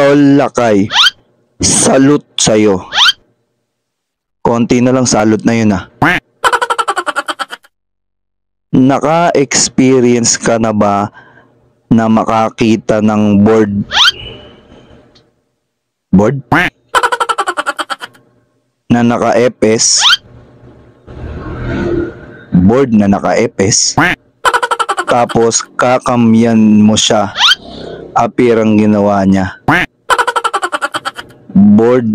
Tol Lakay, salute sa'yo. Konti na lang salute na yun ah. Naka-experience ka na ba na makakita ng board? Board? Na naka-epes? Board na naka-epes? Tapos kakamyan mo siya. Appear ang ginawa niya. Board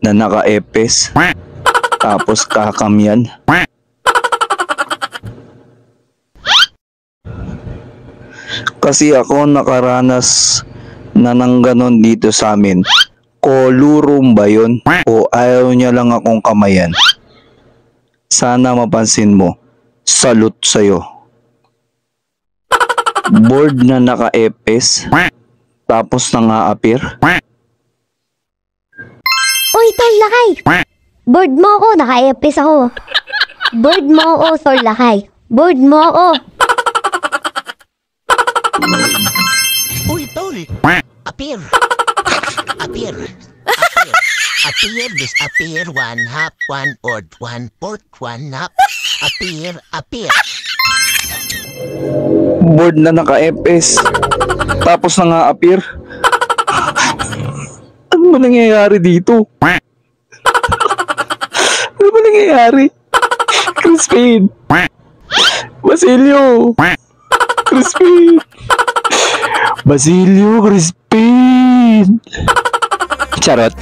na naka-epes. Tapos kakamyan. Kasi ako nakaranas na ng ganon dito sa amin. Kolurum ba yun? O ayaw niya lang akong kamayan? Sana mapansin mo. Salute sa'yo. Board na naka-epes. Tapos nang-a-appear. Uy, Tol Lakay! Board mo ako, naka-epes ako. Board mo ako, Tol Lakay. Board mo ako. Uy, Tol! Appear! Appear! Appear! Appear, disappear, one half, one fourth, one fourth, one half. Appear, appear. Board na naka-epes. Tapos nang-a-appear. Ano ba nangyayari dito? Ano ba nangyayari? Crispin! Basilio! Crispin! Basilio, Crispin! Charot.